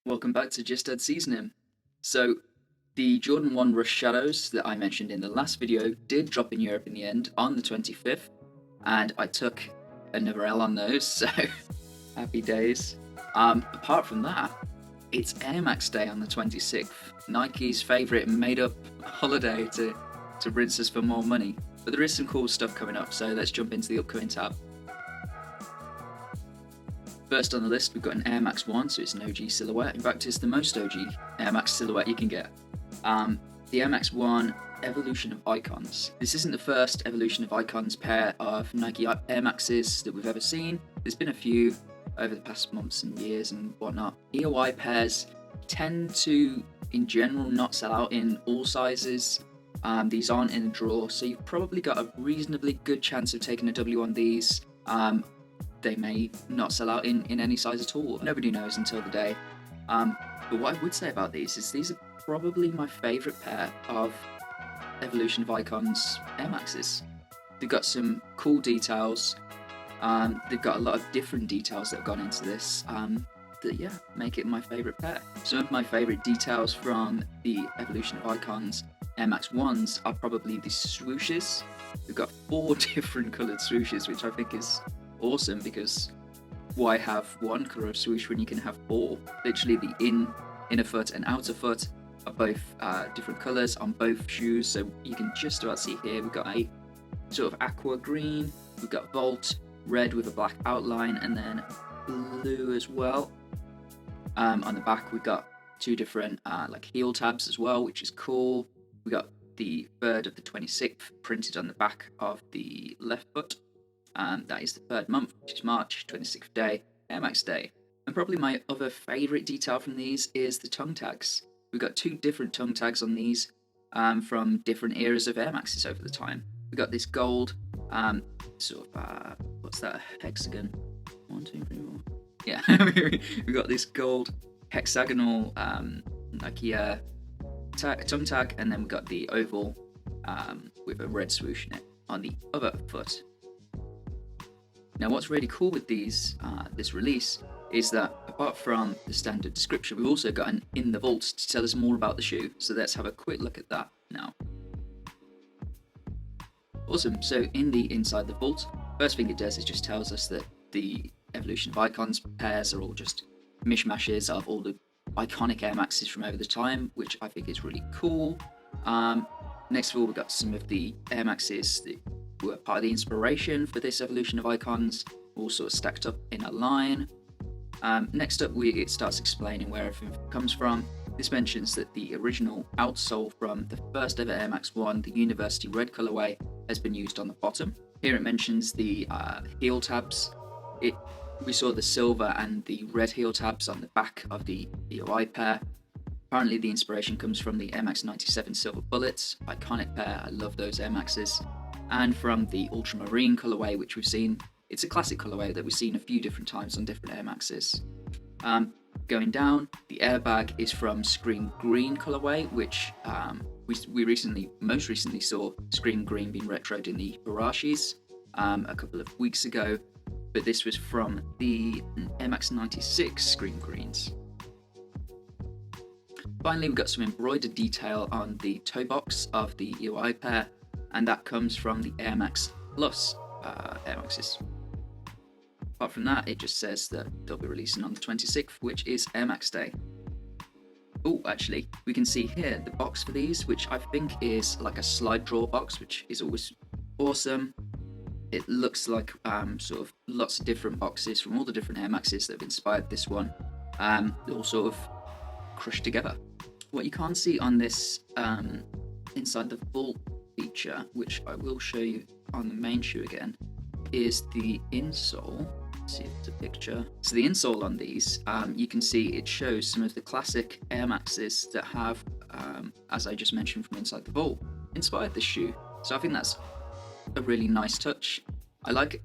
Welcome back to Just Add Seasoning. So, the Jordan 1 Rush Shadows that I mentioned in the last video did drop in Europe in the end on the 25th, and I took another L on those, so happy days. Apart from that, it's Air Max Day on the 26th, Nike's favourite made-up holiday to rinse us for more money. But there is some cool stuff coming up, so let's jump into the upcoming tab. First on the list, we've got an Air Max 1, so it's an OG silhouette. In fact, it's the most OG Air Max silhouette you can get. The Air Max 1 Evolution of Icons. This isn't the first Evolution of Icons pair of Nike Air Maxes that we've ever seen. There's been a few over the past months and years and whatnot. EOI pairs tend to, in general, not sell out in all sizes. These aren't in a drawer, so you've probably got a reasonably good chance of taking a W on these. They may not sell out in any size at all. Nobody knows until the day. But what I would say about these is these are probably my favourite pair of Evolution of Icons Air Maxes. They've got some cool details. They've got a lot of different details that have gone into this that make it my favourite pair. Some of my favourite details from the Evolution of Icons Air Max 1s are probably the swooshes. We've got 4 different coloured swooshes, which I think is awesome, because why have one colour of swoosh when you can have 4? Literally the inner foot and outer foot are both different colours on both shoes, so you can just about see here we've got a sort of aqua green, we've got Volt red with a black outline, and then blue as well. On the back we've got 2 different like heel tabs as well, which is cool. We got the 3rd of the 26th printed on the back of the left foot. That is the 3rd month, which is March, 26th day, Air Max Day. And probably my other favourite detail from these is the tongue tags. We've got 2 different tongue tags on these from different eras of Air Maxes over the time. We've got this gold what's that, hexagon? 1, 2, 3, 4. Yeah, we've got this gold hexagonal Nike tongue tag, and then we've got the oval with a red swoosh in it on the other foot. Now, what's really cool with these, this release, is that apart from the standard description, we've also got an in the vault to tell us more about the shoe. So let's have a quick look at that now. Awesome. So in the inside the vault, first thing it does is just tells us that the Evolution of Icons pairs are all just mishmashes of all the iconic Air Maxes from over the time, which I think is really cool. Next of all, we've got some of the Air Maxes that were part of the inspiration for this Evolution of Icons, all sort of stacked up in a line. Next up, it starts explaining where everything comes from. This mentions that the original outsole from the first ever Air Max 1, the University Red colorway, has been used on the bottom. Here it mentions the heel tabs. We saw the silver and the red heel tabs on the back of the EOI pair. Apparently the inspiration comes from the Air Max 97 Silver Bullets, iconic pair, I love those Air Maxes. And from the Ultramarine colorway, which we've seen. It's a classic colorway that we've seen a few different times on different Air Maxes. Going down, the airbag is from Scream Green colorway, which we most recently saw Scream Green being retroed in the Hirashis a couple of weeks ago, but this was from the Air Max 96 Scream Greens. Finally, we've got some embroidered detail on the toe box of the EOI pair, and that comes from the Air Max Plus Air Maxes. Apart from that, it just says that they'll be releasing on the 26th, which is Air Max Day. Oh, actually, we can see here the box for these, which I think is like a slide drawer box, which is always awesome. It looks like sort of lots of different boxes from all the different Air Maxes that have inspired this one, all sort of crushed together. What you can't see on this inside the vault feature, which I will show you on the main shoe again, is the insole. Let's see if it's a picture. So the insole on these, you can see it shows some of the classic Air Maxes that have, as I just mentioned from inside the vault, inspired this shoe. So I think that's a really nice touch. I like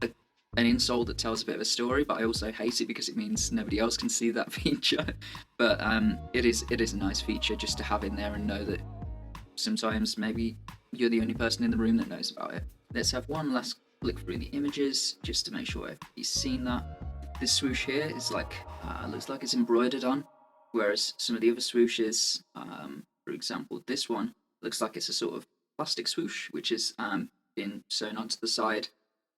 an insole that tells a bit of a story, but I also hate it because it means nobody else can see that feature. But it is a nice feature just to have in there and know that sometimes maybe you're the only person in the room that knows about it. Let's have one last flick through the images just to make sure everybody's seen that. This swoosh here is like looks like it's embroidered on whereas some of the other swooshes, for example, this one looks like it's a sort of plastic swoosh, which has been sewn onto the side.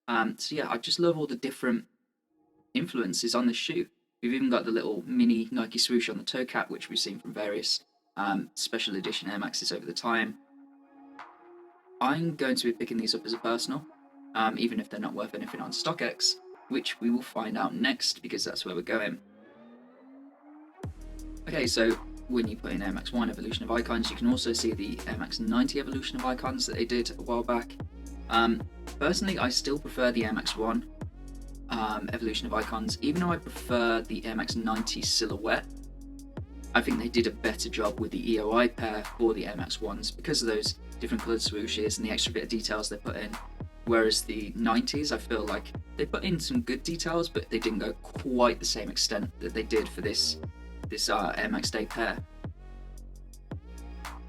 So yeah, I just love all the different influences on the shoe. We've even got the little mini Nike swoosh on the toe cap, which we've seen from various special edition Air Maxes over the time. I'm going to be picking these up as a personal, even if they're not worth anything on StockX, which we will find out next because that's where we're going. Okay, so when you put in Air Max 1 Evolution of Icons, you can also see the Air Max 90 Evolution of Icons that they did a while back. Personally, I still prefer the Air Max 1 Evolution of Icons, even though I prefer the Air Max 90 silhouette. I think they did a better job with the EOI pair for the Air Max 1s because of those different coloured swooshes and the extra bit of details they put in. Whereas the 90s, I feel like they put in some good details, but they didn't go quite the same extent that they did for this Air Max Day pair.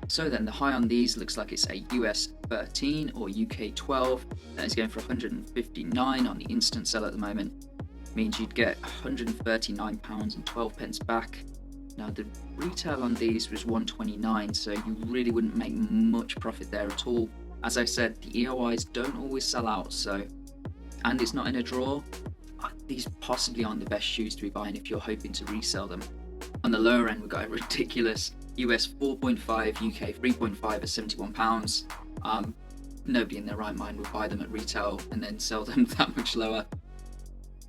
So then the high on these looks like it's a US 13 or UK 12. That is going for £159 on the instant sell at the moment. Means you'd get £139.12 back. Now the retail on these was £129, so you really wouldn't make much profit there at all. As I said, the EOIs don't always sell out, so, and it's not in a drawer. These possibly aren't the best shoes to be buying if you're hoping to resell them. On the lower end, we've got a ridiculous US 4.5, UK 3.5 at £71. Nobody in their right mind would buy them at retail and then sell them that much lower.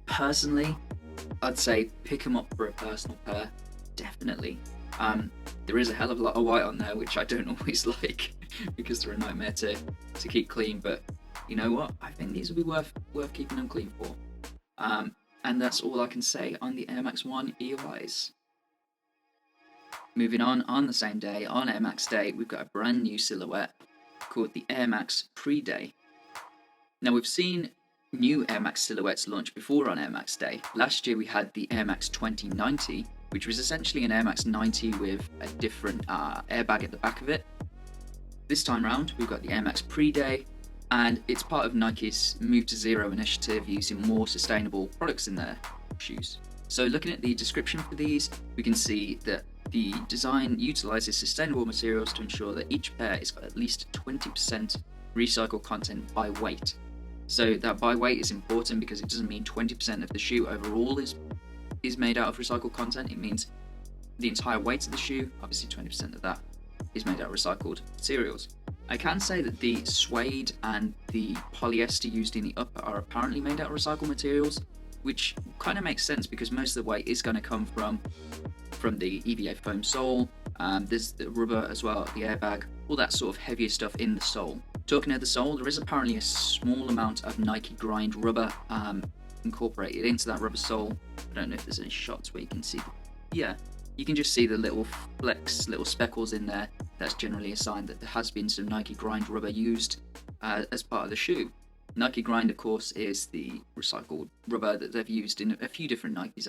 Personally, I'd say pick them up for a personal pair, definitely. There is a hell of a lot of white on there, which I don't always like because they're a nightmare to keep clean, but you know what? I think these will be worth keeping them clean for. And that's all I can say on the Air Max 1 EOIs. Moving on the same day, on Air Max Day, we've got a brand new silhouette called the Air Max Pre-Day. Now, we've seen new Air Max silhouettes launch before on Air Max Day. Last year we had the Air Max 2090, which was essentially an Air Max 90 with a different airbag at the back of it. This time round, we've got the Air Max Pre-Day, and it's part of Nike's Move to Zero initiative using more sustainable products in their shoes. So looking at the description for these, we can see that the design utilizes sustainable materials to ensure that each pair has got at least 20% recycled content by weight. So that by weight is important because it doesn't mean 20% of the shoe overall is made out of recycled content. It means the entire weight of the shoe, obviously 20% of that is made out of recycled materials. I can say that the suede and the polyester used in the upper are apparently made out of recycled materials, which kind of makes sense because most of the weight is going to come from the EVA foam sole. There's the rubber as well, the airbag, all that sort of heavier stuff in the sole. Talking of the sole, there is apparently a small amount of Nike grind rubber incorporated into that rubber sole. I don't know if there's any shots where you can see. Yeah, you can just see the little flecks, little speckles in there. That's generally a sign that there has been some Nike grind rubber used as part of the shoe. Nike grind, of course, is the recycled rubber that they've used in a few different Nikes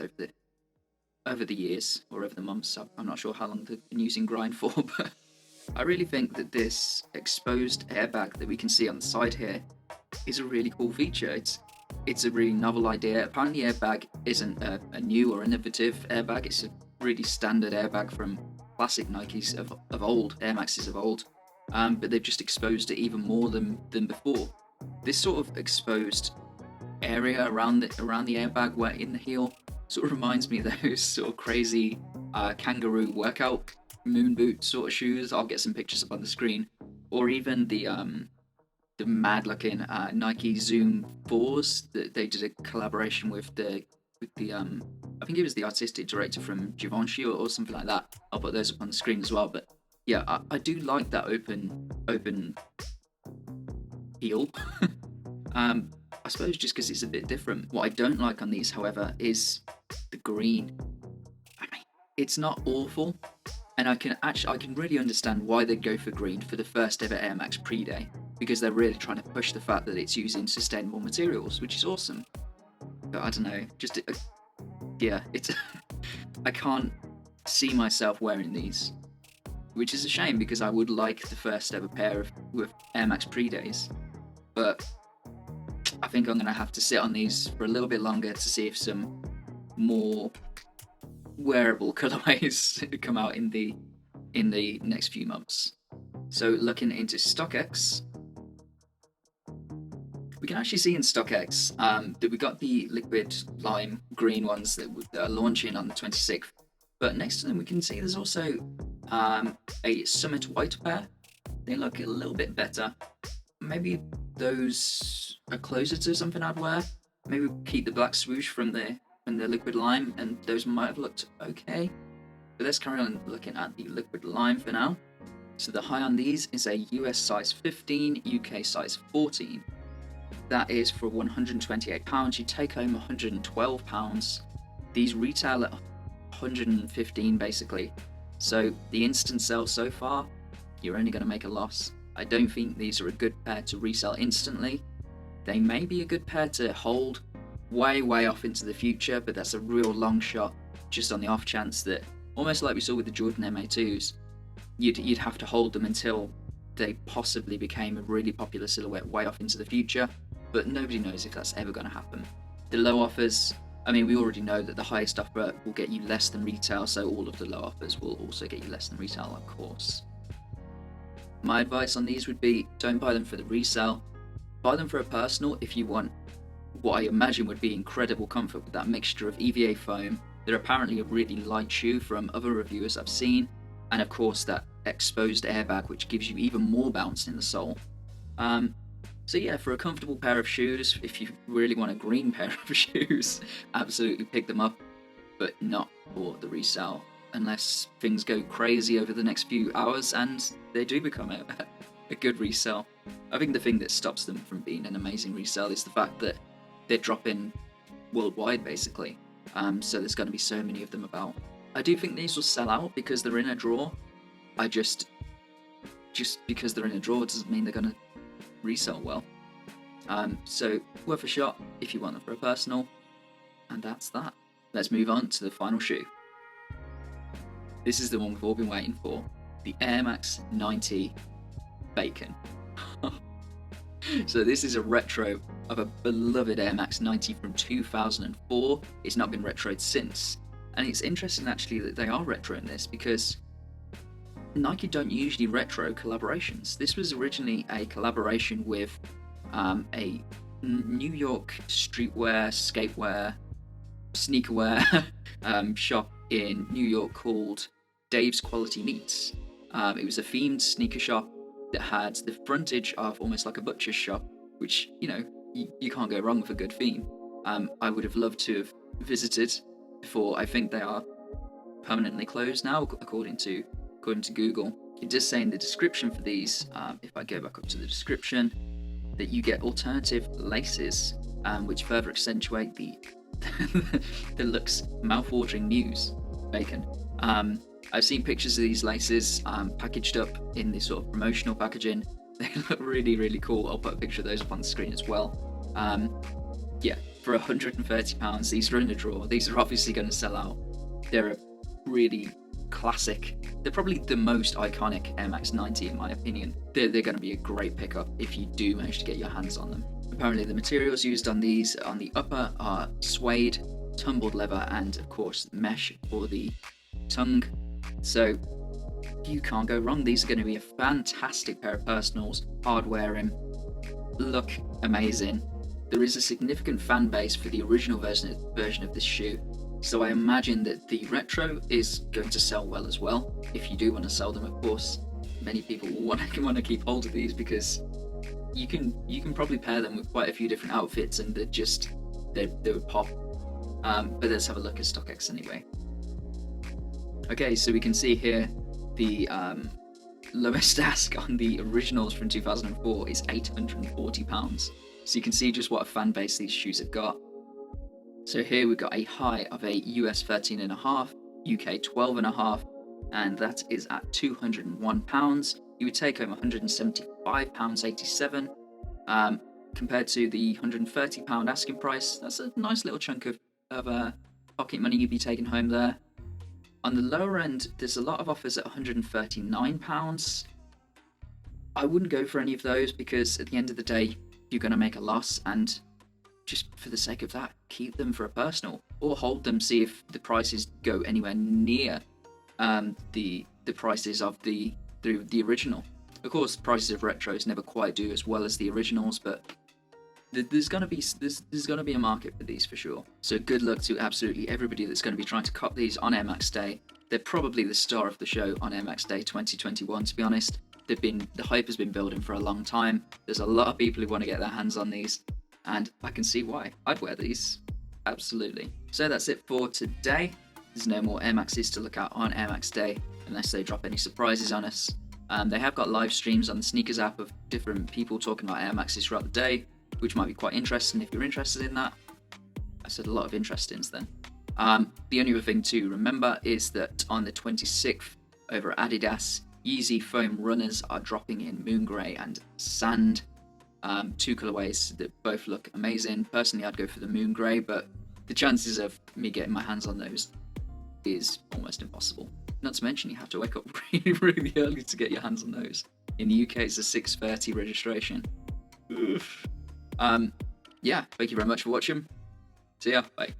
over the years, or over the months. I'm not sure how long they've been using grind for, but I really think that this exposed airbag that we can see on the side here is a really cool feature. It's a really novel idea. Apparently airbag isn't a new or innovative airbag. It's a really standard airbag from classic Nikes of old, Air Maxes of old, but they've just exposed it even more than before. This sort of exposed area around the airbag where in the heel sort of reminds me of those sort of crazy kangaroo workout moon boot sort of shoes. I'll get some pictures up on the screen, or even the mad looking Nike Zoom 4s that they did a collaboration with the I think it was the artistic director from Givenchy or something like that. I'll put those up on the screen as well. But yeah, I do like that open heel. I suppose just because it's a bit different. What I don't like on these, however, is the green. I mean, it's not awful, and I can really understand why they go for green for the first ever Air Max Pre-Day, because they're really trying to push the fact that it's using sustainable materials, which is awesome. But I don't know, just yeah, it's I can't see myself wearing these, which is a shame because I would like the first ever pair with Air Max Pre-Days, but I think I'm going to have to sit on these for a little bit longer to see if some more wearable colorways come out in the next few months. So looking into StockX, we can actually see in StockX that we got the liquid lime green ones that are launching on the 26th. But next to them, we can see there's also a Summit white pair. They look a little bit better. Maybe those are closer to something I'd wear. Maybe keep the black swoosh from the liquid lime, and those might have looked okay. But let's carry on looking at the liquid lime for now. So the high on these is a US size 15, UK size 14. That is for £128. You take home £112. These retail at $115 basically. So the instant sale so far, you're only going to make a loss. I don't think these are a good pair to resell instantly. They may be a good pair to hold way off into the future, but that's a real long shot, just on the off chance that, almost like we saw with the Jordan MA2s, you'd have to hold them until they possibly became a really popular silhouette way off into the future, but nobody knows if that's ever going to happen. The low offers, I mean, we already know that the highest offer will get you less than retail, so all of the low offers will also get you less than retail, of course. My advice on these would be, don't buy them for the resale. Buy them for a personal if you want what I imagine would be incredible comfort with that mixture of EVA foam. They're apparently a really light shoe from other reviewers I've seen, and of course that exposed airbag which gives you even more bounce in the sole. So yeah, for a comfortable pair of shoes, if you really want a green pair of shoes, absolutely pick them up, but not for the resale, unless things go crazy over the next few hours and they do become a good resale. I think the thing that stops them from being an amazing resale is the fact that they're dropping worldwide basically, so there's going to be so many of them about. I do think these will sell out because they're in a drawer. Just because they're in a drawer doesn't mean they're going to resell well. So worth a shot if you want them for a personal, and that's that. Let's move on to the final shoe. This is the one we've all been waiting for, the Air Max 90 Bacon. So this is a retro of a beloved Air Max 90 from 2004. It's not been retroed since, and it's interesting actually that they are retroing this because Nike don't usually retro collaborations. This was originally a collaboration with a New York streetwear, skatewear, sneakerwear shop in New York called Dave's Quality Meats. It was a themed sneaker shop that had the frontage of almost like a butcher's shop, which, you know, you can't go wrong with a good theme. I would have loved to have visited before. I think they are permanently closed now, according to Google. It does say in the description for these, if I go back up to the description, that you get alternative laces, which further accentuate the looks mouth-watering news. Bacon. I've seen pictures of these laces packaged up in this sort of promotional packaging. They look really cool. I'll put a picture of those up on the screen as well. Yeah, for £130, these are in a drawer. These are obviously going to sell out. They're a really classic. They're probably the most iconic Air Max 90 in my opinion. They're going to be a great pickup if you do manage to get your hands on them. Apparently the materials used on these on the upper are suede, tumbled leather, and of course mesh for the tongue. So you can't go wrong. These are going to be a fantastic pair of personals, hard wearing, look amazing. There is a significant fan base for the original version of this shoe, so I imagine that the retro is going to sell well as well. If you do want to sell them, of course, many people will want to keep hold of these because you can probably pair them with quite a few different outfits and they would pop. But let's have a look at StockX anyway. Okay, so we can see here the lowest ask on the originals from 2004 is £840. So you can see just what a fan base these shoes have got. So here we've got a high of a US 13.5, UK 12.5, and that is at £201. You would take home £175.87. Compared to the £130 asking price, that's a nice little chunk of pocket money you'd be taking home there. On the lower end, there's a lot of offers at £139. I wouldn't go for any of those because at the end of the day, you're going to make a loss, and just for the sake of that, keep them for a personal, or hold them, see if the prices go anywhere near the prices of the original. Of course, prices of retros never quite do as well as the originals, but there's gonna be a market for these for sure. So good luck to absolutely everybody that's going to be trying to cop these on Air Max Day. They're probably the star of the show on Air Max Day 2021. To be honest, the hype has been building for a long time. There's a lot of people who want to get their hands on these, and I can see why. I'd wear these, absolutely. So that's it for today. There's no more Air Maxes to look at on Air Max Day unless they drop any surprises on us. They have got live streams on the Sneakers app of different people talking about Air Maxes throughout the day, which might be quite interesting if you're interested in that. I said a lot of interestings then. The only other thing to remember is that on the 26th over at Adidas, Yeezy foam runners are dropping in Moon Grey and Sand. Two colorways that both look amazing. Personally, I'd go for the Moon Grey, but the chances of me getting my hands on those is almost impossible. Not to mention you have to wake up really, really early to get your hands on those. In the UK, it's a 6:30 registration. Oof. Yeah, thank you very much for watching. See ya, bye.